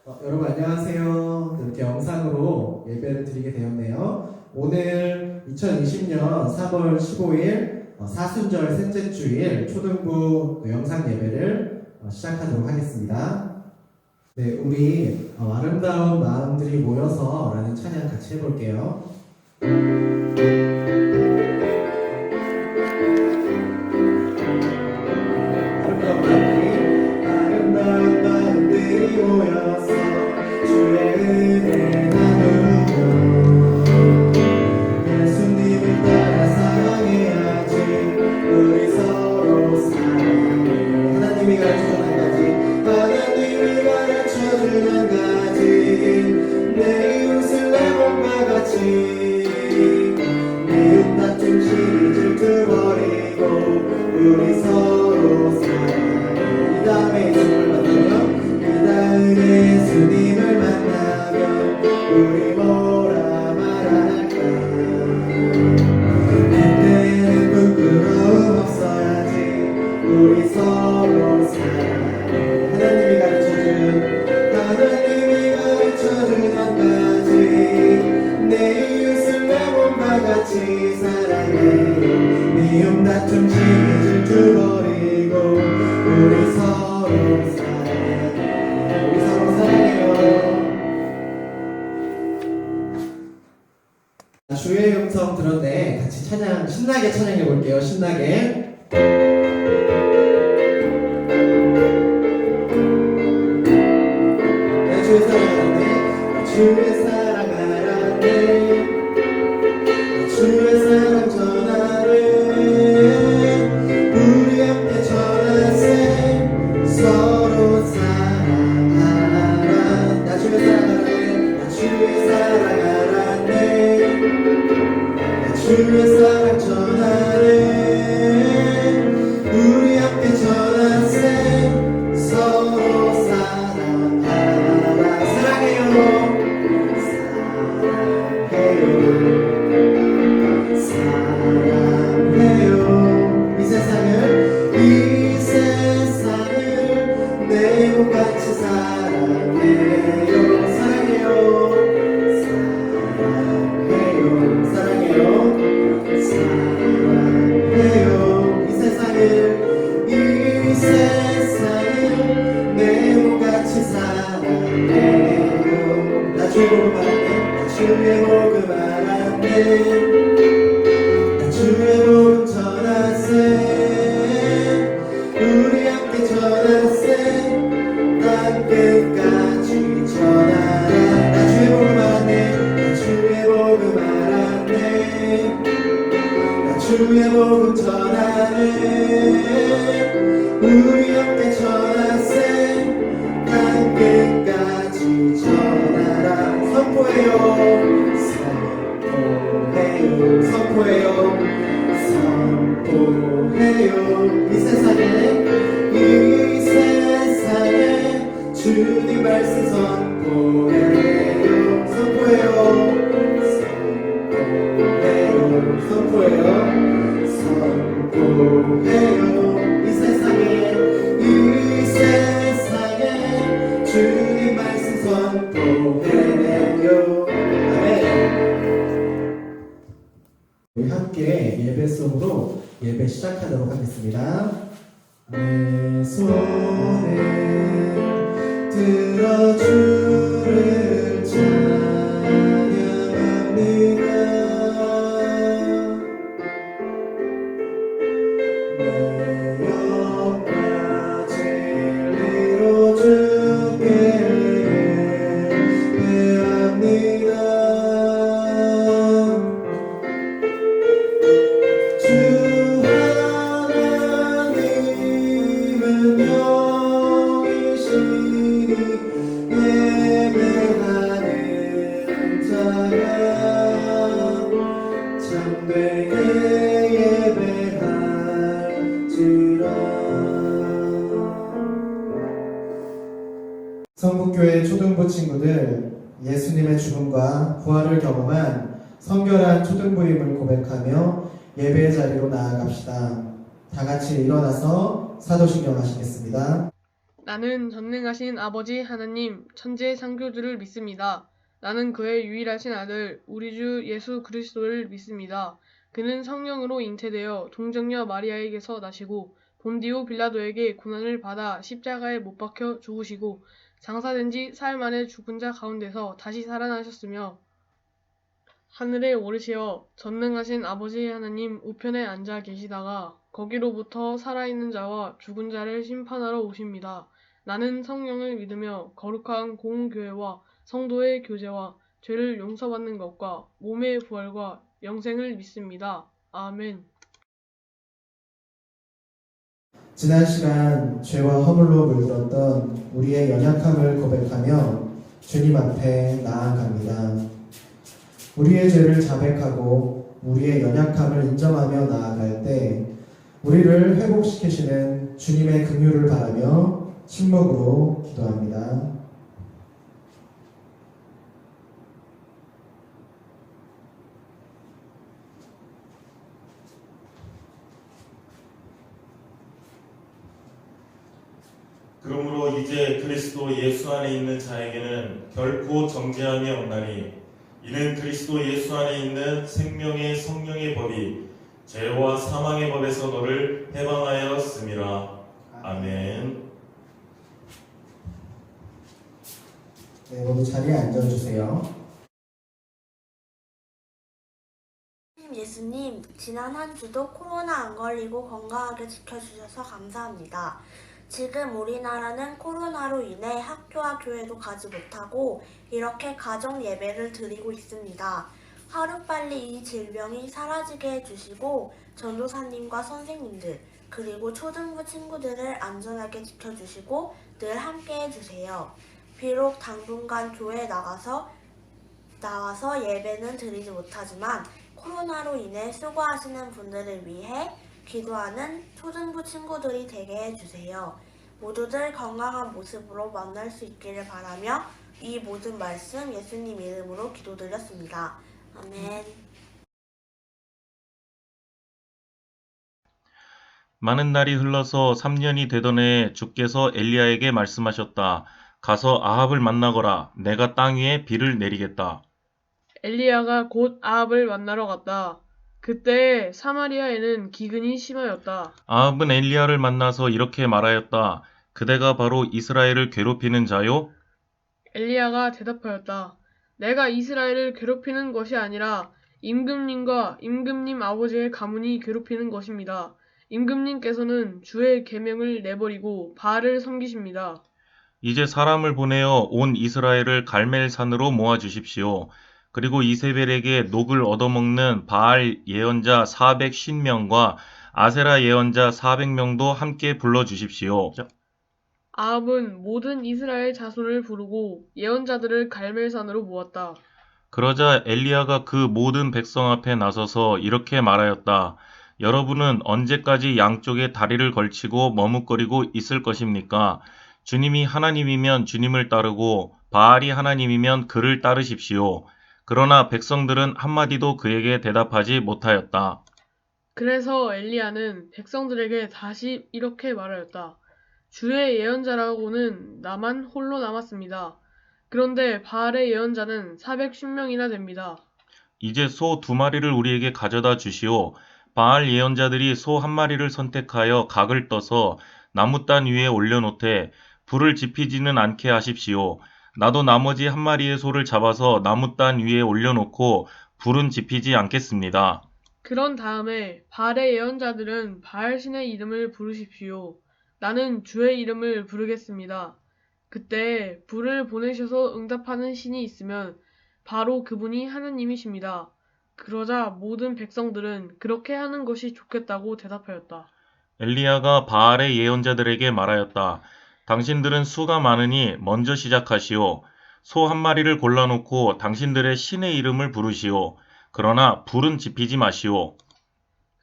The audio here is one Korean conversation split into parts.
여러분 안녕하세요. 이렇게 영상으로 예배를 드리게 되었네요. 오늘 2020년 3월 15일 사순절 셋째 주일 초등부 영상 예배를 시작하도록 하겠습니다. 네, 우리 아름다운 마음들이 모여서 라는 찬양 같이 해볼게요. 아름다운 마음들이 모여서 주의 은혜 나누며 예수님을 따라 사랑해야지. 우리 서로 사랑해. 하나님이 가르쳐준 한 가지, 하나님이 가르쳐준 한 가지, 내 이웃을 내 몸과 같이 미움 다툼 시기 질투버리고 우리 서로 사랑해. 이 다음에 예수님을 만나면 우리 뭐라 말할까? 그때는 부끄러움 없어야지. 우리 서로 사랑해. 하나님이 가르쳐준 한 가지, 내 이웃을 내 몸과 같이 사랑해. 미움 다툼 시기 질투 버리고 우리 서로 사랑해. 주의 음성 들었네. 같이 찬양 신나게 찬양해 볼게요. 신나게. 주의 사랑하네. 주의 사랑하네. 주의 사랑 전하네. 우리 함께 전하세. 서로 사랑하라. 나 주의 사랑하네. 나 주의 사랑하네. 주의 사랑 전하네. 우리 함께 전하세. 서로 사랑하라. 사랑해요. 사랑해요. 이 세상을 내 몸같이 사랑해요. 사랑해요. 사랑해요. 이 세상을 내 몸같이 사랑해요. 나 주의 복음 알았네. 나 주의 복음 알았네. 나 주의 복음 전하세. 우리 함께 전하세. 땅 끝까지 전하라. 나 주의 복음 알았네. 나 주의 복음 알았네. 나 주의 복음 전하네. 우리 함께 전하세. 땅 끝까지 전하라. 선포해요. 선포해요. 선포해요. 이 세상에 주님 말씀 선포해요. 선포해요. 선포해요. 이 세상에 주님 말씀 선포해요. 아멘. 우리 함께 예배송으로 예배 시작하도록 하겠습니다. 내 손에 들어 주를 찬양합니다. 내 영과 진리로 주께 예배합니다. 주 하나님은 영이시니 예배하는 자가 참되게 예배할지라. 성북교회 초등부 친구들, 예수님의 죽음과 부활을 경험한 성결한 초등부임을 고백하며 예배의 자리로 나아갑시다. 다 같이 일어나서 사도신경 하시겠습니다. 나는 전능하신 아버지 하나님 천재 창조주를 믿습니다. 나는 그의 유일하신 아들 우리 주 예수 그리스도를 믿습니다. 그는 성령으로 잉태되어 동정녀 마리아에게서 나시고 본디오 빌라도에게 고난을 받아 십자가에 못 박혀 죽으시고 장사된 지 사흘 만에 죽은 자 가운데서 다시 살아나셨으며 하늘에 오르시어 전능하신 아버지 하나님 우편에 앉아 계시다가 거기로부터 살아있는 자와 죽은 자를 심판하러 오십니다. 나는 성령을 믿으며 거룩한 공교회와 성도의 교제와 죄를 용서받는 것과 몸의 부활과 영생을 믿습니다. 아멘. 지난 시간 죄와 허물로 물들었던 우리의 연약함을 고백하며 주님 앞에 나아갑니다. 우리의 죄를 자백하고 우리의 연약함을 인정하며 나아갈 때 우리를 회복시키시는 주님의 긍휼을 바라며 침묵으로 기도합니다. 그러므로 이제 그리스도 예수 안에 있는 자에게는 결코 정죄함이 없나니 이는 그리스도 예수 안에 있는 생명의 성령의 법이 죄와 사망의 법에서 너를 해방하였음이라. 아멘. 네, 모두 자리에 앉아주세요. 예수님, 지난 한 주도 코로나 안 걸리고 건강하게 지켜주셔서 감사합니다. 지금 우리나라는 코로나로 인해 학교와 교회도 가지 못하고 이렇게 가정 예배를 드리고 있습니다. 하루빨리 이 질병이 사라지게 해주시고 전도사님과 선생님들 그리고 초등부 친구들을 안전하게 지켜주시고 늘 함께 해주세요. 비록 당분간 교회에 나와서 예배는 드리지 못하지만 코로나로 인해 수고하시는 분들을 위해 기도하는 초등부 친구들이 되게 해주세요. 모두들 건강한 모습으로 만날 수 있기를 바라며 이 모든 말씀 예수님 이름으로 기도드렸습니다. 아멘. 많은 날이 흘러서 3년이 되던 해에 주께서 엘리야에게 말씀하셨다. 가서 아합을 만나거라. 내가 땅 위에 비를 내리겠다. 엘리야가 곧 아합을 만나러 갔다. 그때 사마리아에는 기근이 심하였다. 아합은 엘리야를 만나서 이렇게 말하였다. 그대가 바로 이스라엘을 괴롭히는 자요? 엘리야가 대답하였다. 내가 이스라엘을 괴롭히는 것이 아니라 임금님과 임금님 아버지의 가문이 괴롭히는 것입니다. 임금님께서는 주의 계명을 내버리고 바알을 섬기십니다. 이제 사람을 보내어 온 이스라엘을 갈멜산으로 모아주십시오. 그리고 이세벨에게 녹을 얻어먹는 바알 예언자 450명과 아세라 예언자 400명도 함께 불러주십시오. 아합은 모든 이스라엘 자손을 부르고 예언자들을 갈멜산으로 모았다. 그러자 엘리야가 그 모든 백성 앞에 나서서 이렇게 말하였다. 여러분은 언제까지 양쪽에 다리를 걸치고 머뭇거리고 있을 것입니까? 주님이 하나님이면 주님을 따르고 바알이 하나님이면 그를 따르십시오. 그러나 백성들은 한마디도 그에게 대답하지 못하였다. 그래서 엘리야는 백성들에게 다시 이렇게 말하였다. 주의 예언자라고는 나만 홀로 남았습니다. 그런데 바알의 예언자는 410명이나 됩니다. 이제 소 2마리를 우리에게 가져다 주시오. 바알 예언자들이 소 1마리를 선택하여 각을 떠서 나무단 위에 올려놓되 불을 지피지는 않게 하십시오. 나도 나머지 1마리의 소를 잡아서 나무단 위에 올려놓고 불은 지피지 않겠습니다. 그런 다음에 바알의 예언자들은 바알 신의 이름을 부르십시오. 나는 주의 이름을 부르겠습니다. 그때 불을 보내셔서 응답하는 신이 있으면 바로 그분이 하나님이십니다. 그러자 모든 백성들은 그렇게 하는 것이 좋겠다고 대답하였다. 엘리야가 바알의 예언자들에게 말하였다. 당신들은 수가 많으니 먼저 시작하시오. 소 1마리를 골라놓고 당신들의 신의 이름을 부르시오. 그러나 불은 지피지 마시오.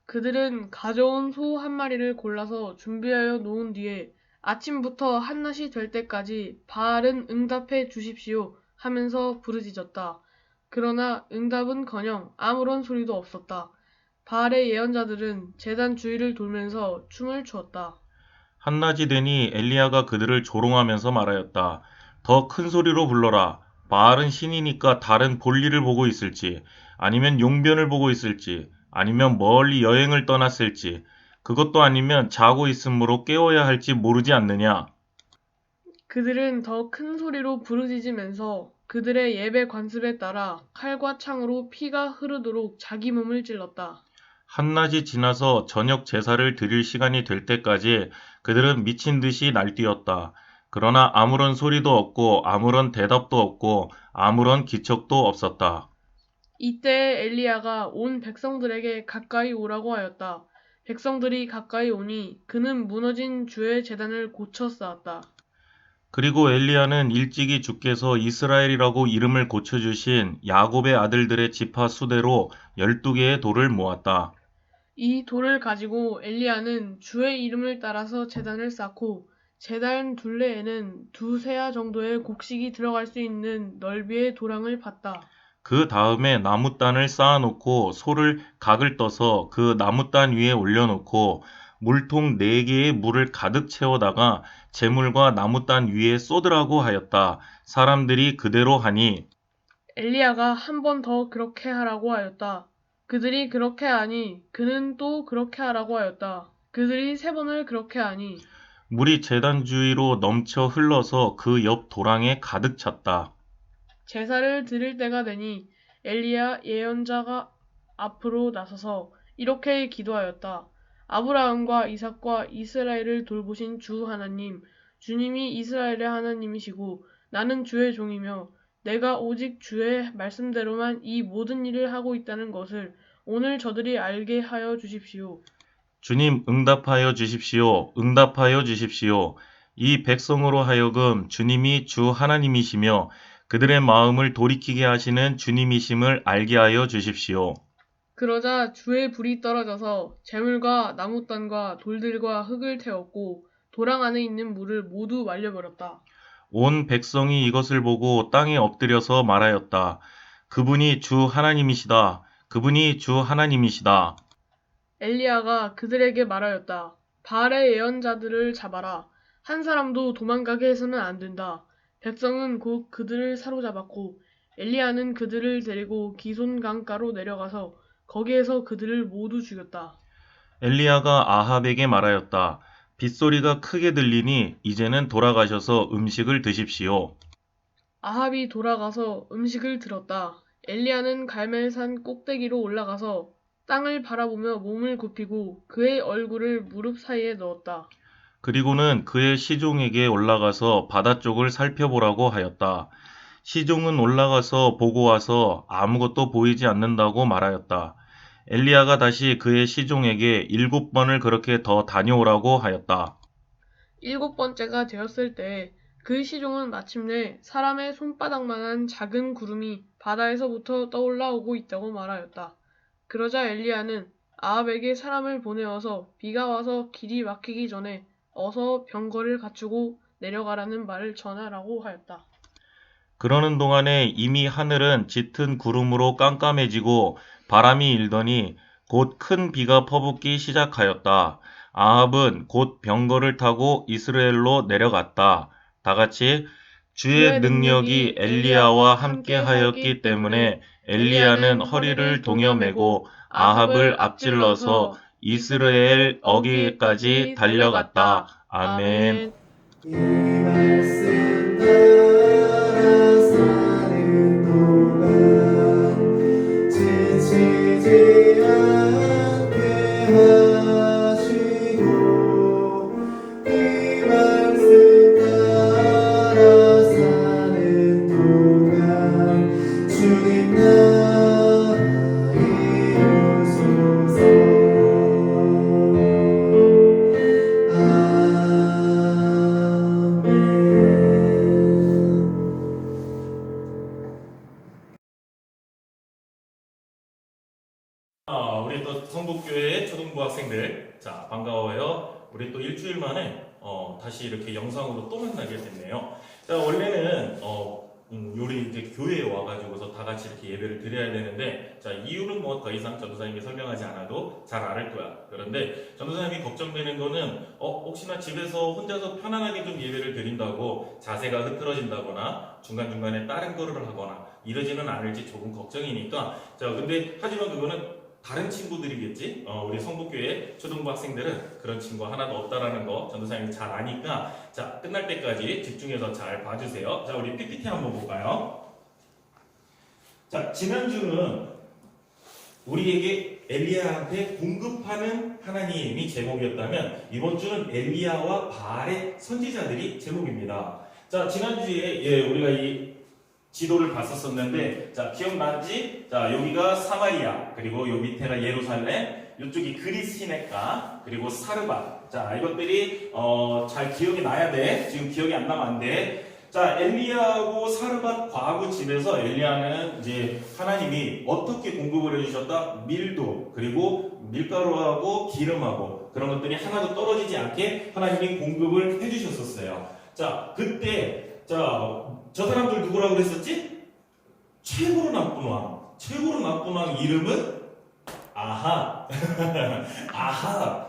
그들은 가져온 소 1마리를 골라서 준비하여 놓은 뒤에 아침부터 한낮이 될 때까지 바알은 응답해 주십시오 하면서 부르짖었다. 그러나 응답은커녕 아무런 소리도 없었다. 바알의 예언자들은 제단 주위를 돌면서 춤을 추었다. 한낮이 되니 엘리야가 그들을 조롱하면서 말하였다. 더 큰 소리로 불러라. 바알은 신이니까 다른 볼일을 보고 있을지, 아니면 용변을 보고 있을지, 아니면 멀리 여행을 떠났을지, 그것도 아니면 자고 있으므로 깨워야 할지 모르지 않느냐. 그들은 더 큰 소리로 부르짖으면서 그들의 예배 관습에 따라 칼과 창으로 피가 흐르도록 자기 몸을 찔렀다. 한낮이 지나서 저녁 제사를 드릴 시간이 될 때까지 그들은 미친 듯이 날뛰었다. 그러나 아무런 소리도 없고 아무런 대답도 없고 아무런 기척도 없었다. 이때 엘리야가 온 백성들에게 가까이 오라고 하였다. 백성들이 가까이 오니 그는 무너진 주의 제단을 고쳐 쌓았다. 그리고 엘리야는 일찍이 주께서 이스라엘이라고 이름을 고쳐주신 야곱의 아들들의 지파 수대로 12개의 돌을 모았다. 이 돌을 가지고 엘리야는 주의 이름을 따라서 제단을 쌓고 제단 둘레에는 2세야 정도의 곡식이 들어갈 수 있는 넓이의 도랑을 팠다. 그 다음에 나무단을 쌓아놓고 소를 각을 떠서 그 나무단 위에 올려놓고 물통 4개의 물을 가득 채워다가 재물과 나무단 위에 쏟으라고 하였다. 사람들이 그대로 하니 엘리야가 한 번 더 그렇게 하라고 하였다. 그들이 그렇게 하니 그는 또 그렇게 하라고 하였다. 그들이 3번을 그렇게 하니 물이 제단 주위로 넘쳐 흘러서 그 옆 도랑에 가득 찼다. 제사를 드릴 때가 되니 엘리야 예언자가 앞으로 나서서 이렇게 기도하였다. 아브라함과 이삭과 이스라엘을 돌보신 주 하나님, 주님이 이스라엘의 하나님이시고 나는 주의 종이며 내가 오직 주의 말씀대로만 이 모든 일을 하고 있다는 것을 오늘 저들이 알게 하여 주십시오. 주님 응답하여 주십시오. 응답하여 주십시오. 이 백성으로 하여금 주님이 주 하나님이시며 그들의 마음을 돌이키게 하시는 주님이심을 알게 하여 주십시오. 그러자 주의 불이 떨어져서 재물과 나무단과 돌들과 흙을 태웠고 도랑 안에 있는 물을 모두 말려버렸다. 온 백성이 이것을 보고 땅에 엎드려서 말하였다. 그분이 주 하나님이시다. 그분이 주 하나님이시다. 엘리야가 그들에게 말하였다. 바알의 예언자들을 잡아라. 한 사람도 도망가게 해서는 안 된다. 백성은 곧 그들을 사로잡았고 엘리야는 그들을 데리고 기손 강가로 내려가서 거기에서 그들을 모두 죽였다. 엘리야가 아합에게 말하였다. 빗소리가 크게 들리니 이제는 돌아가셔서 음식을 드십시오. 아합이 돌아가서 음식을 들었다. 엘리야는 갈멜산 꼭대기로 올라가서 땅을 바라보며 몸을 굽히고 그의 얼굴을 무릎 사이에 넣었다. 그리고는 그의 시종에게 올라가서 바다 쪽을 살펴보라고 하였다. 시종은 올라가서 보고 와서 아무것도 보이지 않는다고 말하였다. 엘리야가 다시 그의 시종에게 7번을 그렇게 더 다녀오라고 하였다. 7번째가 되었을 때 그 시종은 마침내 사람의 손바닥만한 작은 구름이 바다에서부터 떠올라오고 있다고 말하였다. 그러자 엘리야는 아합에게 사람을 보내어서 비가 와서 길이 막히기 전에 어서 병거를 갖추고 내려가라는 말을 전하라고 하였다. 그러는 동안에 이미 하늘은 짙은 구름으로 깜깜해지고 바람이 일더니 곧 큰 비가 퍼붓기 시작하였다. 아합은 곧 병거를 타고 이스라엘로 내려갔다. 다 같이 주의 능력이 엘리야와 함께 하였기 때문에 엘리야는 허리를 동여매고 아합을 앞질러서 이스라엘 어귀까지 달려갔다. 아멘. 이 말씀 따라 사는 동안 지치지 않게 하시고 이 말씀 따라 사는 동안 주님 나라 이루소서. 우리 또 성북교회 초등부 학생들, 자, 반가워요. 우리 또 일주일 만에 다시 이렇게 영상으로 또 만나게 됐네요. 자, 원래는 요리 이제 교회에 와가지고서 다 같이 이렇게 예배를 드려야 되는데, 자, 이유는 뭐 더 이상 전도사님이 설명하지 않아도 잘 알을 거야. 그런데 전도사님이 걱정되는 거는, 혹시나 집에서 혼자서 편안하게 좀 예배를 드린다고 자세가 흐트러진다거나 중간중간에 다른 거를 하거나 이러지는 않을지 조금 걱정이니까, 자, 근데 하지만 그거는 다른 친구들이겠지? 우리 성북교회 초등부 학생들은 그런 친구 하나도 없다라는 거 전도사님이 잘 아니까, 자, 끝날 때까지 집중해서 잘 봐주세요. 자, 우리 PPT 한번 볼까요? 자, 지난주는 우리에게 엘리야한테 공급하는 하나님이 제목이었다면, 이번 주는 엘리야와 바알의 선지자들이 제목입니다. 자, 지난주에 우리가 이 지도를 봤었었는데, 자, 기억나지? 자, 여기가 사마리아, 그리고 요 밑에가 예루살렘, 이쪽이 그리스 시내가, 그리고 사르밧. 자, 이것들이 잘 기억이 나야 돼. 지금 기억이 안 나면 안 돼. 자, 엘리야하고 사르밧 과부 집에서 엘리야는 이제 하나님이 어떻게 공급을 해주셨다? 밀도, 그리고 밀가루하고 기름하고 그런 것들이 하나도 떨어지지 않게 하나님이 공급을 해주셨었어요. 자, 그때 저 사람들 누구라고 그랬었지? 최고로 나쁜 왕. 최고로 나쁜 왕 이름은 아합.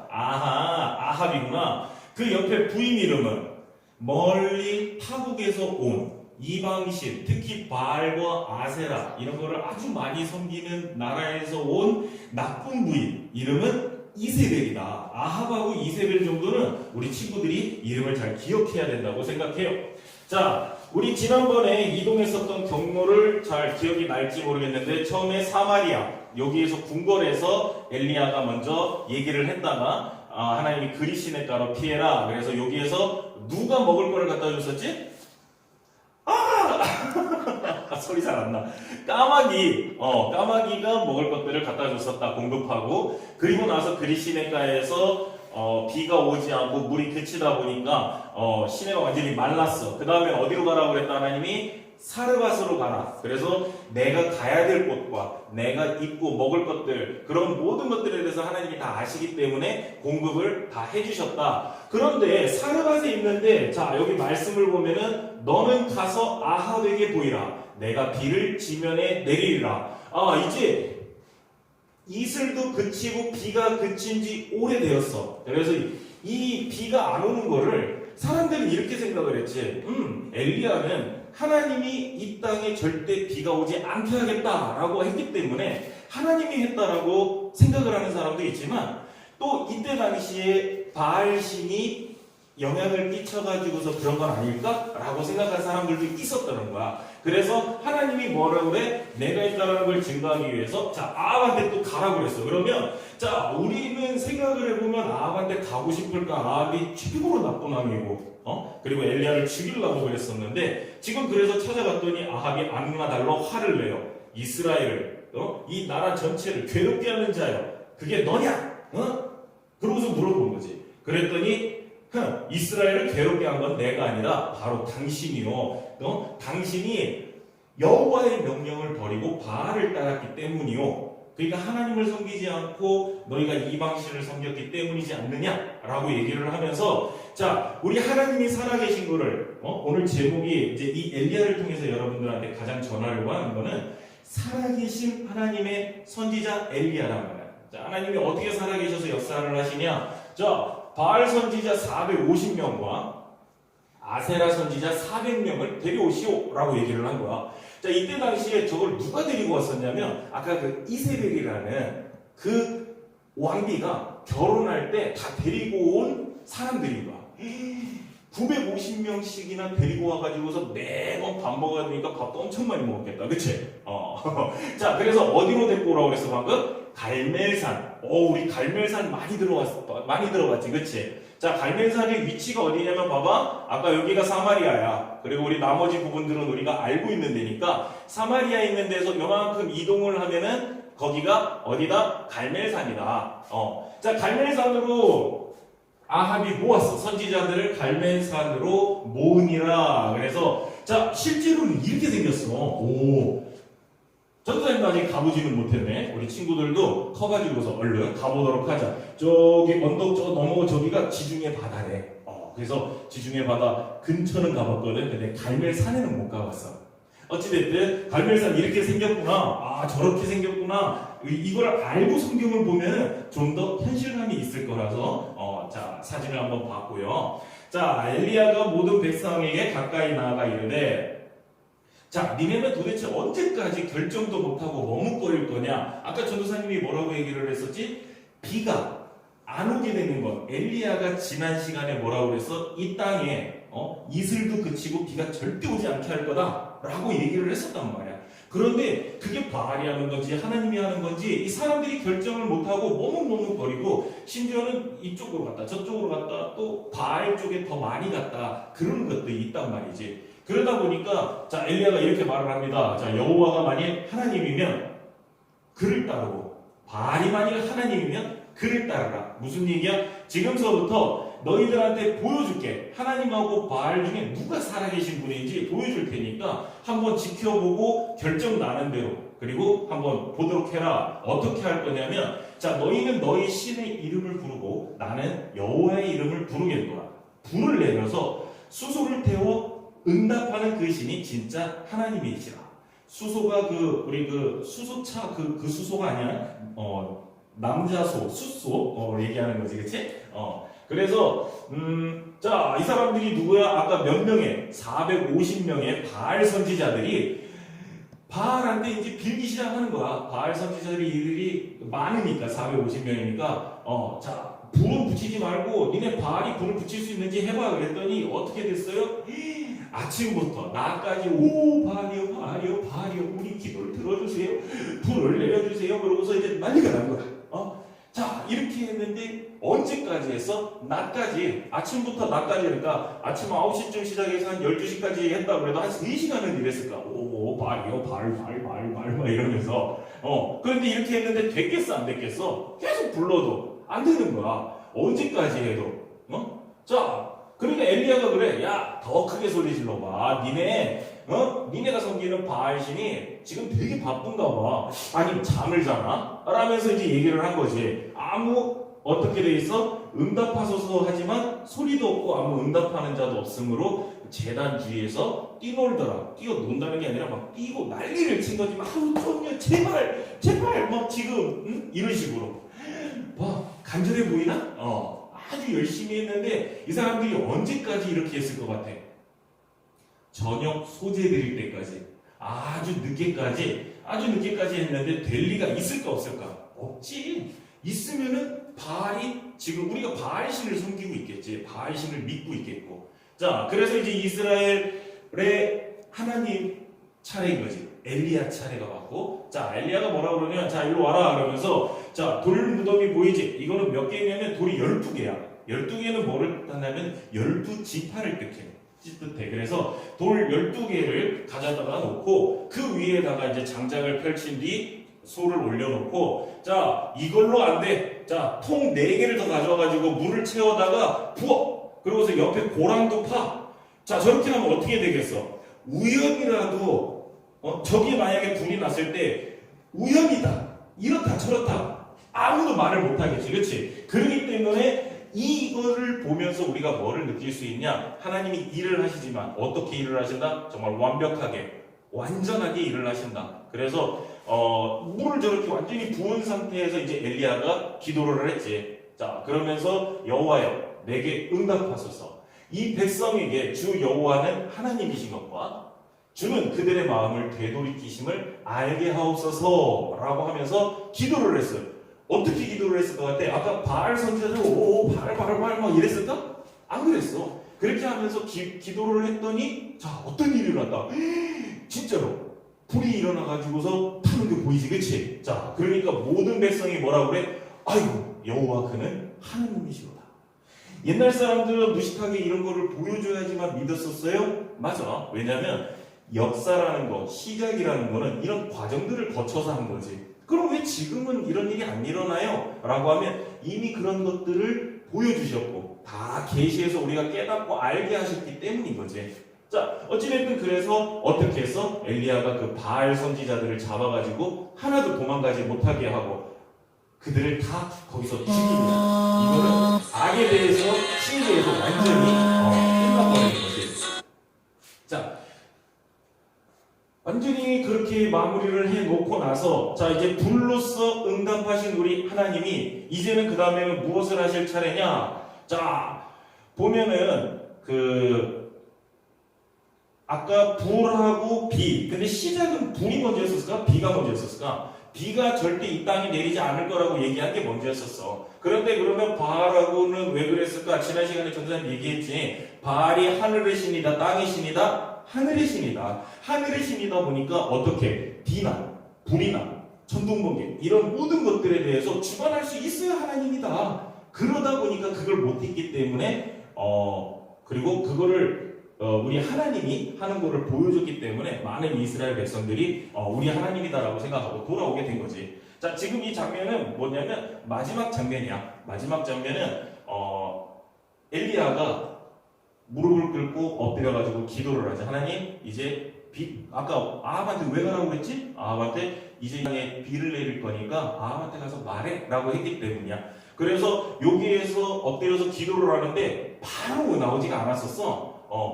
아합이구나. 그 옆에 부인 이름은 멀리 타국에서 온 이방신, 특히 바알과 아세라 이런 거를 아주 많이 섬기는 나라에서 온 나쁜 부인 이름은 이세벨이다. 아합하고 이세벨 정도는 우리 친구들이 이름을 잘 기억해야 된다고 생각해요. 자, 우리 지난번에 이동했었던 경로를 잘 기억이 날지 모르겠는데, 처음에 사마리아, 여기에서 궁궐에서 엘리야가 먼저 얘기를 했다가, 하나님이 그리시네가로 피해라. 그래서 여기에서 누가 먹을 거를 갖다 줬었지? 소리 잘 안 나. 까마귀가 먹을 것들을 갖다 줬었다, 공급하고. 그리고 나서 그리시네가에서 비가 오지 않고 물이 그치다 보니까 시내가 완전히 말랐어. 그 다음에 어디로 가라고 그랬다? 하나님이 사르밧으로 가라. 그래서 내가 가야 될 곳과 내가 입고 먹을 것들, 그런 모든 것들에 대해서 하나님이 다 아시기 때문에 공급을 다 해주셨다. 그런데 사르밧에 있는데, 자, 여기 말씀을 보면은 너는 가서 아합에게 보이라. 내가 비를 지면에 내리리라. 이제 이슬도 그치고 비가 그친 지 오래되었어. 그래서 이 비가 안 오는 거를 사람들은 이렇게 생각을 했지. 엘리야는 하나님이 이 땅에 절대 비가 오지 않게 하겠다라고 했기 때문에 하나님이 했다라고 생각을 하는 사람도 있지만, 또 이때 당시에 바알신이 영향을 끼쳐가지고서 그런 건 아닐까라고 생각하는 사람들도 있었다는 거야. 그래서 하나님이 뭐라고 그래? 내가 있다는 걸 증거하기 위해서, 자, 아합한테 또 가라고 그랬어. 그러면, 자, 우리는 생각을 해보면 아합한테 가고 싶을까? 아합이 최고로 나쁜 왕이고, 그리고 엘리야를 죽이려고 그랬었는데, 지금 그래서 찾아봤더니 아합이 악마달로 화를 내요. 이스라엘을, 이 나라 전체를 괴롭게 하는 자여, 그게 너냐? 그러고서 물어본 거지. 그랬더니, 이스라엘을 괴롭게 한 건 내가 아니라 바로 당신이요. 당신이 여호와의 명령을 버리고 바알을 따랐기 때문이요. 그러니까 하나님을 섬기지 않고 너희가 이방신을 섬겼기 때문이지 않느냐라고 얘기를 하면서, 자, 우리 하나님이 살아계신 거를 오늘 제목이 이제 이 엘리야를 통해서 여러분들한테 가장 전하려고 하는 거는 살아계신 하나님의 선지자 엘리야란 말이야. 자, 하나님이 어떻게 살아계셔서 역사를 하시냐? 자, 바알 선지자 450명과 아세라 선지자 400명을 데려오시오라고 얘기를 한 거야. 자, 이때 당시에 저걸 누가 데리고 왔었냐면, 아까 그 이세벨이라는 그 왕비가 결혼할 때 다 데리고 온 사람들인 거야. 950명씩이나 데리고 와가지고서 매번 밥 먹어야 되니까 밥도 엄청 많이 먹었겠다. 그치? 자, 그래서 어디로 데리고 오라고 그랬어, 방금? 갈멜산. 우리 갈멜산 많이 들어봤지, 그치? 자, 갈멜산의 위치가 어디냐면 봐봐. 아까 여기가 사마리아야. 그리고 우리 나머지 부분들은 우리가 알고 있는 데니까, 사마리아에 있는 데서 요만큼 이동을 하면은 거기가 어디다? 갈멜산이다. 자, 갈멜산으로 아합이 모았어. 선지자들을 갈멜산으로 모으니라. 그래서, 자, 실제로는 이렇게 생겼어. 전도사님도 아직 가보지는 못했네. 우리 친구들도 커가지고서 얼른 가보도록 하자. 저기 언덕 저 넘어 저기가 지중해 바다래. 그래서 지중해 바다 근처는 가봤거든. 근데 갈멜산에는 못 가봤어. 어찌됐든 갈멜산 이렇게 생겼구나, 아 저렇게 생겼구나, 이걸 알고 성경을 보면 좀 더 현실감이 있을 거라서 자 사진을 한번 봤고요. 자 엘리야가 모든 백성에게 가까이 나아가 이르되, 자 니네는 도대체 언제까지 결정도 못하고 머뭇거릴 거냐. 아까 전도사님이 뭐라고 얘기를 했었지? 비가 안 오게 되는 것. 엘리야가 지난 시간에 뭐라고 그랬어? 이 땅에 이슬도 그치고 비가 절대 오지 않게 할 거다 라고 얘기를 했었단 말이야. 그런데 그게 바알이 하는 건지 하나님이 하는 건지 이 사람들이 결정을 못하고 머뭇머뭇거리고, 심지어는 이쪽으로 갔다 저쪽으로 갔다 또 바알 쪽에 더 많이 갔다 그런 것들이 있단 말이지. 그러다 보니까 자 엘리야가 이렇게 말을 합니다. 자 여호와가 만일 하나님이면 그를 따르고 바알이 만일 하나님이면 그를 따르라. 무슨 얘기야? 지금서부터 너희들한테 보여줄게. 하나님하고 바알 중에 누가 살아계신 분인지 보여줄 테니까 한번 지켜보고 결정 나는 대로 그리고 한번 보도록 해라. 어떻게 할 거냐면, 자 너희는 너희 신의 이름을 부르고 나는 여호와의 이름을 부르겠노라. 불을 내려서 수소를 태워 응답하는 그 신이 진짜 하나님이시라. 수소가 우리 수소차 그 수소가 아니야. 남자소, 숫소 얘기하는 거지, 그치? 그래서 자, 이 사람들이 누구야? 아까 몇 명의 450명의 바알 선지자들이 바알한테 이제 빌기 시작하는 거야. 바알 선지자들이 많으니까 450명이니까 자, 불은 붙이지 말고 니네 바알이 불을 붙일 수 있는지 해봐. 그랬더니 어떻게 됐어요? 아침부터 나까지 오 바알이요 바알이요 바알이요 우리 기도를 들어주세요. 불을 내려주세요. 그러고서 이제 난리가 난 거야. 자 이렇게 했는데 언제까지 했어? 낮까지. 아침부터 낮까지. 그러니까 아침 9시쯤 시작해서 한 12시까지 했다 그래도 한 3시간은 일했을까. 오 바알이요 바알 막 이러면서 그런데 이렇게 했는데 됐겠어 안 됐겠어? 계속 불러도 안 되는 거야. 언제까지 해도. 자 그러니까 엘리야가 그래. 야 더 크게 소리 질러봐. 니네가 섬기는 바알신이 지금 되게 바쁜가 봐. 아니 잠을 자나? 라면서 이제 얘기를 한 거지. 어떻게 돼 있어? 응답하소서 하지만 소리도 없고 아무 응답하는 자도 없으므로 제단 주위에서 뛰놀더라. 뛰어논다는 게 아니라 막 뛰고 난리를 친 거지. 막 좀요 제발 막 지금 이런 식으로. 간절해 보이나? 아주 열심히 했는데 이 사람들이 언제까지 이렇게 했을 것 같아? 저녁 소재 드릴 때까지 아주 늦게까지 했는데 될 리가 있을까 없을까? 없지. 있으면은 바알이 지금 우리가 바알신을 섬기고 있겠지. 바알신을 믿고 있겠고. 자 그래서 이제 이스라엘의 하나님 차례인 거지. 엘리야 차례가 왔고, 자 엘리야가 뭐라 그러냐면 자 일로 와라 그러면서 자 돌 무덤이 보이지? 이거는 몇 개냐면 돌이 12개야 12개는 뭐를 뜻하냐면 12지파를 뜻해. 그래서 돌 12개를 가져다가 놓고 그 위에다가 이제 장작을 펼친 뒤 소를 올려놓고, 자 이걸로 안돼. 자 통 4개를 더 가져와가지고 물을 채워다가 부어. 그러고서 옆에 고랑도 파. 자 저렇게 하면 어떻게 되겠어? 우연이라도 저기 만약에 불이 났을 때 우연이다 이렇다 저렇다 아무도 말을 못하겠지. 그렇지? 그렇기 때문에 이거를 보면서 우리가 뭐를 느낄 수 있냐? 하나님이 일을 하시지만 어떻게 일을 하신다? 정말 완벽하게 완전하게 일을 하신다. 그래서 물을 저렇게 완전히 부은 상태에서 이제 엘리야가 기도를 했지. 자 그러면서 여호와여 내게 응답하소서. 이 백성에게 주 여호와는 하나님이신 것과 주는 그들의 마음을 되돌이키심을 알게 하옵소서 라고 하면서 기도를 했어요. 어떻게 기도를 했을 것 같아? 아까 바알 선지자들 바알 막 이랬을까? 안 그랬어. 그렇게 하면서 기도를 했더니 자 어떤 일이 일어났다. 진짜로 불이 일어나가지고서 타는 게 보이지. 그치? 자 그러니까 모든 백성이 뭐라 그래? 아이고 여호와 그는 하나님이시로다. 옛날 사람들은 무식하게 이런 거를 보여줘야지만 믿었었어요? 맞아. 왜냐면 역사라는 거, 시작이라는 거는 이런 과정들을 거쳐서 한 거지. 그럼 왜 지금은 이런 일이 안 일어나요? 라고 하면 이미 그런 것들을 보여주셨고 다 계시해서 우리가 깨닫고 알게 하셨기 때문인 거지. 자 어찌됐든 그래서 어떻게 해서 엘리야가 그 바알 선지자들을 잡아가지고 하나도 도망가지 못하게 하고 그들을 다 거기서 죽입니다. 이거는 악에 대해서 신에서 완전히 끝나버리는 거지. 자 완전히 그렇게 마무리를 해놓고 나서 자 이제 불로써 응답하신 우리 하나님이 이제는 그 다음에는 무엇을 하실 차례냐? 자 보면은 아까 불하고 비, 근데 시작은 불이 먼저였었을까? 비가 먼저였었을까? 비가 절대 이 땅에 내리지 않을 거라고 얘기한 게 먼저였었어. 그런데 그러면 바알하고는 왜 그랬을까? 지난 시간에 전사님 얘기했지. 바알이 하늘의 신이다, 땅의 신이다, 하늘의 신이다. 하늘의 신이다 보니까 어떻게? 비나, 불이나, 천둥번개 이런 모든 것들에 대해서 주관할 수 있어야 하나님이다. 그러다 보니까 그걸 못했기 때문에 그리고 그거를 우리 하나님이 하는 거를 보여줬기 때문에 많은 이스라엘 백성들이 우리 하나님이다라고 생각하고 돌아오게 된 거지. 자, 지금 이 장면은 뭐냐면 마지막 장면이야. 마지막 장면은 엘리야가 무릎을 꿇고 엎드려가지고 기도를 하지. 하나님, 이제 아까 아합한테 왜 가라고 했지? 아합한테 이제 땅에 비를 내릴 거니까 아합한테 가서 말해라고 했기 때문이야. 그래서 여기에서 엎드려서 기도를 하는데 바로 나오지가 않았었어.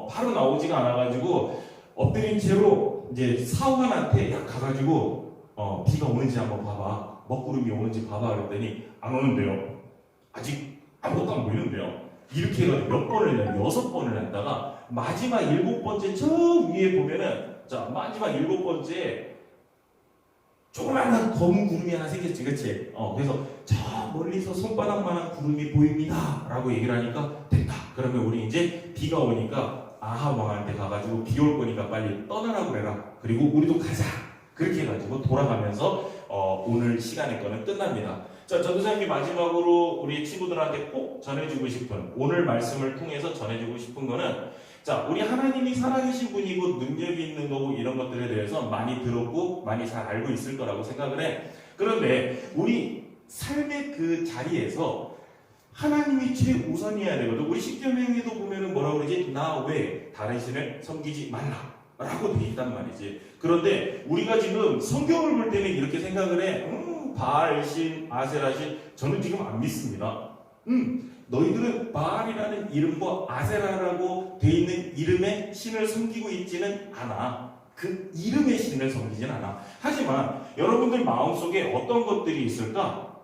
바로 나오지가 않아가지고 엎드린 채로 이제 사환한테 야 가가지고 비가 오는지 한번 봐봐, 먹구름이 오는지 봐봐 그랬더니 안 오는데요. 아직 아무것도 안 보이는데요. 이렇게 해가지고 몇 번을 해요? 6번을 했다가 마지막 7번째 저 위에 보면은 자 마지막 7번째 조그만한 검은 구름이 하나 생겼지, 그치? 그래서 저 멀리서 손바닥만한 구름이 보입니다 라고 얘기를 하니까 됐다. 그러면 우리 이제 비가 오니까 아합 왕한테 가가지고 비 올 거니까 빨리 떠나라고 그래라. 그리고 우리도 가자. 그렇게 해가지고 돌아가면서 오늘 시간의 거는 끝납니다. 자, 전도사님이 마지막으로 우리 친구들한테 꼭 전해주고 싶은, 오늘 말씀을 통해서 전해주고 싶은 거는, 자, 우리 하나님이 살아계신 분이고 능력이 있는 거고 이런 것들에 대해서 많이 들었고 많이 잘 알고 있을 거라고 생각을 해. 그런데 우리 삶의 그 자리에서 하나님이 최우선이어야 되거든. 우리 십계명에도 보면은 뭐라고 그러지? 나 외에 다른 신을 섬기지 말라 라고 돼 있단 말이지. 그런데 우리가 지금 성경을 볼 때는 이렇게 생각을 해. 바알신, 아세라신, 저는 지금 안 믿습니다. 너희들은 바알이라는 이름과 아세라라고 돼 있는 이름의 신을 섬기고 있지는 않아. 그 이름의 신을 섬기진 않아. 하지만 여러분들 마음속에 어떤 것들이 있을까?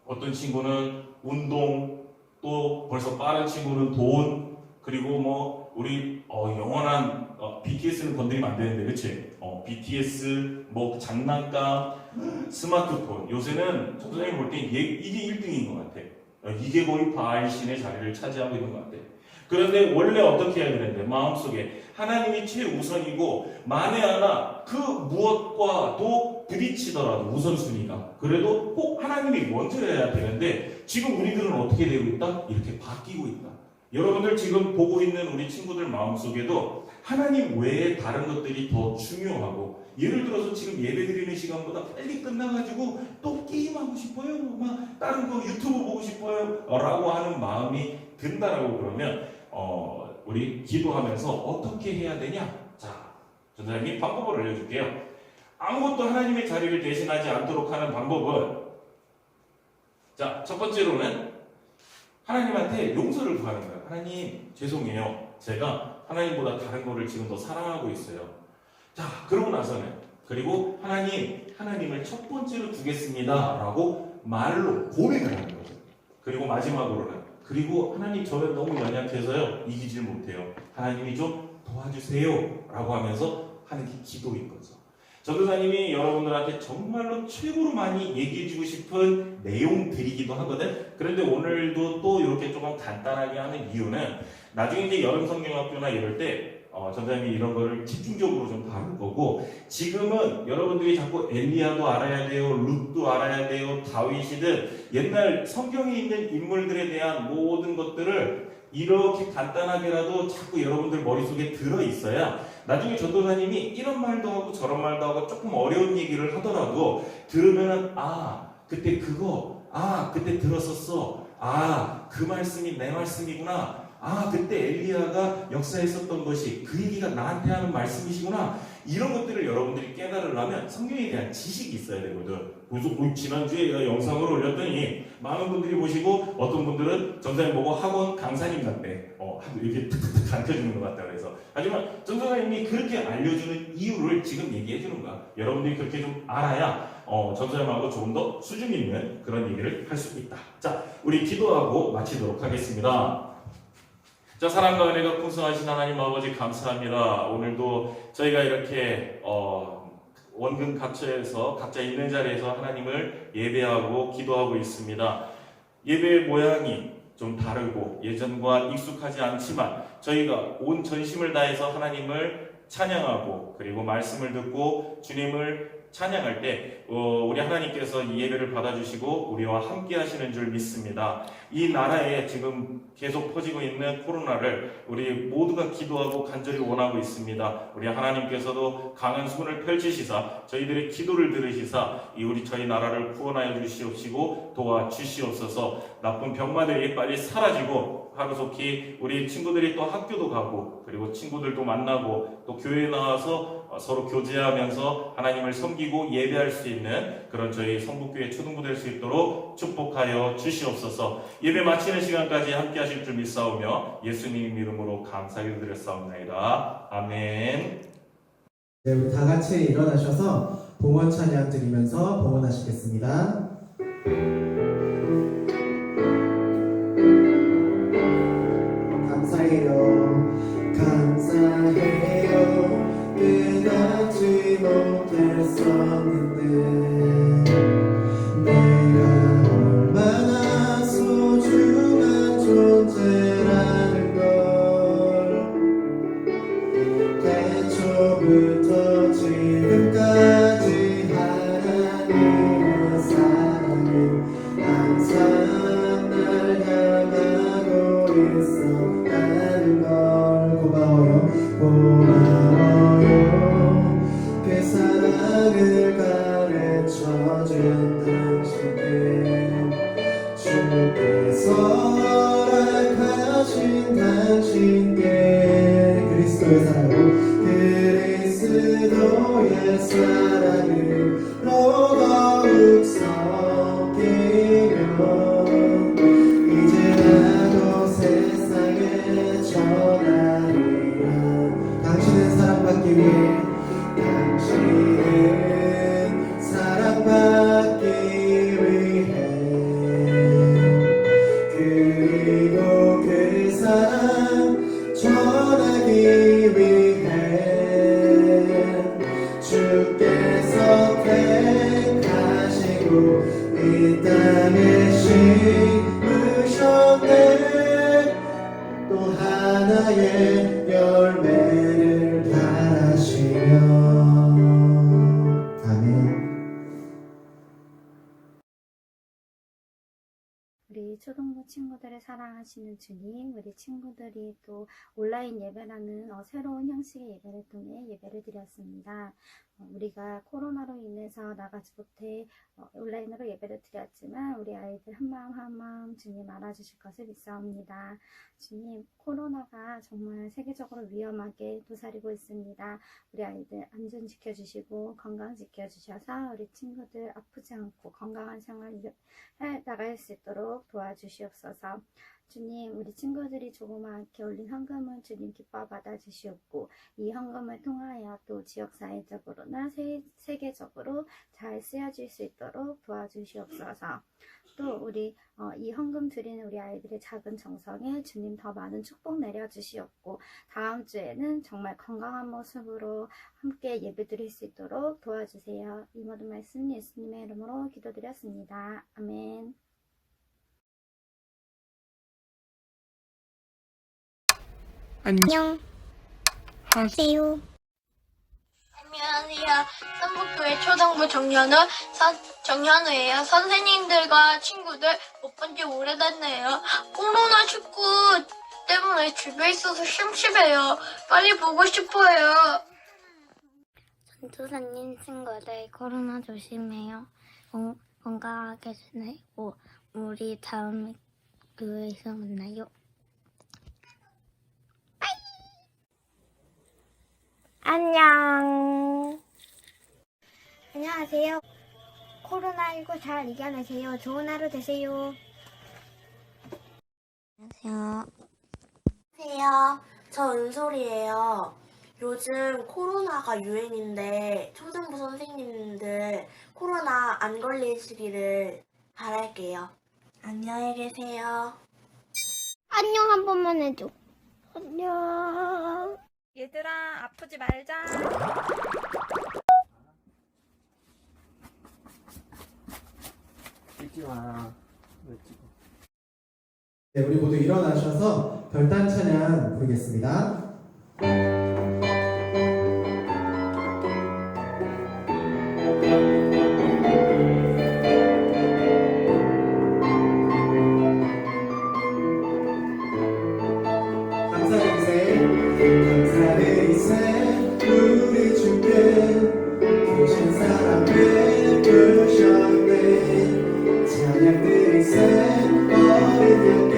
어떤 친구는 운동, 또 벌써 빠른 친구는 돈, 그리고 뭐 우리 영원한 BTS는 건드리면 안 되는데, 그치? BTS, 뭐 장난감, 스마트폰. 요새는 전도사님 볼 때 이게 1등인 것 같아. 이게 거의 바알신의 자리를 차지하고 있는 것 같아. 그런데 원래 어떻게 해야 되는데, 마음속에 하나님이 최우선이고 만에 하나 그 무엇과도 부딪히더라도 우선순위가 그래도 꼭 하나님이 먼저 해야 되는데, 지금 우리들은 어떻게 되고 있다? 이렇게 바뀌고 있다. 여러분들 지금 보고 있는 우리 친구들 마음속에도 하나님 외에 다른 것들이 더 중요하고, 예를 들어서 지금 예배 드리는 시간보다 빨리 끝나가지고 또 게임하고 싶어요, 막 다른 거 유튜브 보고 싶어요 라고 하는 마음이 든다라고 그러면 우리 기도하면서 어떻게 해야 되냐? 자, 전사님이 방법을 알려줄게요. 아무것도 하나님의 자리를 대신하지 않도록 하는 방법은, 자, 첫 번째로는 하나님한테 용서를 구하는 거예요. 하나님, 죄송해요. 제가 하나님보다 다른 거를 지금 더 사랑하고 있어요. 자, 그러고 나서는, 그리고 하나님을 첫 번째로 두겠습니다 라고 말로 고백을 하는 거죠. 그리고 마지막으로는, 그리고 하나님, 저는 너무 연약해서요 이기질 못해요. 하나님이 좀 도와주세요 라고 하면서 하는 게 기도인 거죠. 전도사님이 여러분들한테 정말로 최고로 많이 얘기해주고 싶은 내용들이기도 하거든. 그런데 오늘도 또 이렇게 조금 간단하게 하는 이유는, 나중에 이제 여름 성경학교나 이럴 때 전도사님이 이런 거를 집중적으로 좀 다룰 거고, 지금은 여러분들이 자꾸 엘리야도 알아야 돼요, 룻도 알아야 돼요, 다윗이든 옛날 성경에 있는 인물들에 대한 모든 것들을 이렇게 간단하게라도 자꾸 여러분들 머릿속에 들어있어야 나중에 전도사님이 이런 말도 하고 저런 말도 하고 조금 어려운 얘기를 하더라도 들으면은, 그때 그거, 그때 들었었어, 그 말씀이 내 말씀이구나, 아, 그때 엘리야가 역사했었던 것이 그 얘기가 나한테 하는 말씀이시구나. 이런 것들을 여러분들이 깨달으려면 성경에 대한 지식이 있어야 되거든. 그래서 지난주에 내가 영상을 올렸더니 많은 분들이 보시고 어떤 분들은 전사님 보고 학원 강사님 같대. 이렇게 툭툭툭 가르쳐주는 것 같다 그래서. 하지만 전사님이 그렇게 알려주는 이유를 지금 얘기해 주는 거야. 여러분들이 그렇게 좀 알아야 전사님하고 조금 더 수준 있는 그런 얘기를 할 수 있다. 자, 우리 기도하고 마치도록 하겠습니다. 자, 사랑과 은혜가 풍성하신 하나님 아버지 감사합니다. 오늘도 저희가 이렇게 원근 각처에서 각자 있는 자리에서 하나님을 예배하고 기도하고 있습니다. 예배의 모양이 좀 다르고 예전과 익숙하지 않지만 저희가 온 전심을 다해서 하나님을 찬양하고 그리고 말씀을 듣고 주님을 찬양할 때 우리 하나님께서 이 예배를 받아주시고 우리와 함께 하시는 줄 믿습니다. 이 나라에 지금 계속 퍼지고 있는 코로나를 우리 모두가 기도하고 간절히 원하고 있습니다. 우리 하나님께서도 강한 손을 펼치시사 저희들의 기도를 들으시사 저희 나라를 구원하여 주시옵시고 도와주시옵소서. 나쁜 병마들이 빨리 사라지고 하루속히 우리 친구들이 또 학교도 가고 그리고 친구들도 만나고 또 교회에 나와서 서로 교제하면서 하나님을 섬기고 예배할 수 있는 그런 저희 성북교회 초등부 될 수 있도록 축복하여 주시옵소서. 예배 마치는 시간까지 함께 하실 줄 믿사오며 예수님 이름으로 감사히 드렸사옵나이다. 아멘. 네, 우리 다 같이 일어나셔서 봉헌 찬양 드리면서 봉헌하시겠습니다. 감사해요. 감사해요. 끝나지 못했었는데 내가 얼마나 소중한 존재라는 걸 태초부터 지금까지 하나님의 사랑은 항상 날 향하고 있었다는 걸 고마워요. 그 사랑을 가르쳐준 당신께 주께서 허락하신 당신께 그리스도의 사랑으로 더욱 섞이며 이제 나도 세상에 전하리라. 당신은 사랑받기 위해 그리고 그 사랑 전하기 위해 주께서 택하시고 이 땅에 심으셨네. 또 하나의 열매를 달아시며 아멘. 우리 초등부 친구들을 사랑하시는 주님, 우리 친구들이 또 온라인 예배라는 새로운 형식의 예배를 통해 예배를 드렸습니다. 우리가 코로나로 인해서 나가지 못해 온라인으로 예배를 드렸지만 우리 아이들 한마음 한마음 주님 알아주실 것을 믿사옵니다. 주님, 코로나가 정말 세계적으로 위험하게 도사리고 있습니다. 우리 아이들 안전 지켜주시고 건강 지켜주셔서 우리 친구들 아프지 않고 건강한 생활을 나갈 수 있도록 도와주시옵소서. 주님, 우리 친구들이 조그맣게 올린 헌금은 주님 기뻐 받아주시옵고 이 헌금을 통하여 또 지역사회적으로나 세계적으로 잘 쓰여질 수 있도록 도와주시옵소서. 또 우리 이 헌금 드리는 우리 아이들의 작은 정성에 주님 더 많은 축복 내려주시옵고 다음 주에는 정말 건강한 모습으로 함께 예배 드릴 수 있도록 도와주세요. 이 모든 말씀 예수님의 이름으로 기도드렸습니다. 아멘. 안녕하세요. 안녕하세요. 성북교회 초등부 정현우예요. 선생님들과 친구들 못 본 지 오래됐네요. 코로나19 때문에 집에 있어서 심심해요. 빨리 보고 싶어요. 전도사님 친구들 코로나 조심해요. 건강하게 지내고 우리 다음 교회에서 만나요. 안녕. 안녕하세요. 코로나19 잘 이겨내세요. 좋은 하루 되세요. 안녕하세요. 안녕하세요. 저 은솔이에요. 요즘 코로나가 유행인데 초등부 선생님들 코로나 안 걸리시기를 바랄게요. 안녕히 계세요. 안녕 한 번만 해줘. 안녕. 얘들아, 아프지 말자. 네, 우리 모두 일어나셔서 별단 찬양 부르겠습니다. 감사드리세 우리 주께 크신 사랑 베푸셨네. 찬양드리세 어린 양께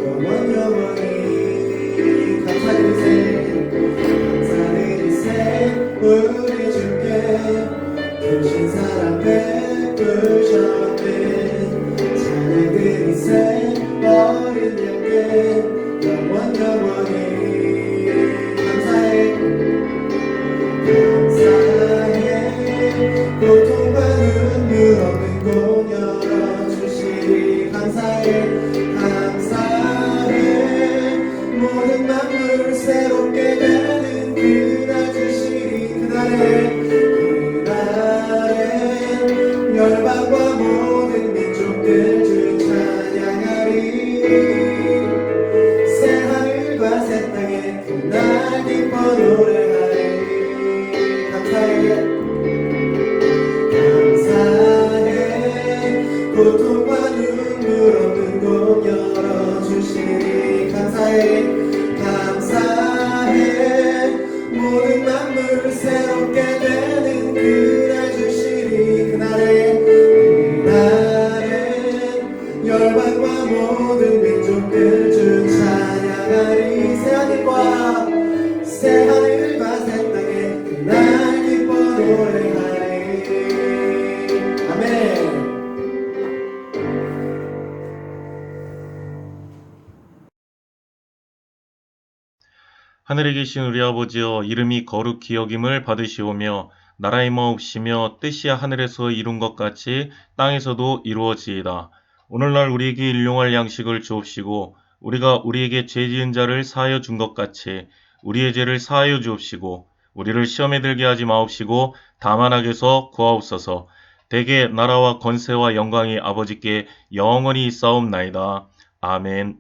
영원히 감사드리세 우리 주께 크신 사랑 베푸셨네. 찬양드리세 어린 양께 영원히 고통과 눈물 없는 곳 열어주시리 감사해 모든 만물 새롭게 되는 그날 주시리 그날에 열방과 모든 민족들 주 찬양하리 새 하늘과 새 땅에 그날 기뻐 노래하리 감사해 고통과 눈물 없는 곳 열어주시니 감사해 모든 만물 새롭게 되는 그날 주시니 그날에 열방과 모든 민족들 주 찬양하리 새 하늘과 새 땅에 그날 기뻐 노래하리 아멘. 하늘에 계신 우리 아버지여 이름이 거룩히 여김을 받으시오며 나라의 마옵시며 뜻이 하늘에서 이룬 것 같이 땅에서도 이루어지이다. 오늘날 우리에게 일용할 양식을 주옵시고 우리가 우리에게 죄 지은 자를 사하여 준 것 같이 우리의 죄를 사하여 주옵시고 우리를 시험에 들게 하지 마옵시고 다만 악에서 구하옵소서. 대개 나라와 권세와 영광이 아버지께 영원히 있사옵나이다. 아멘.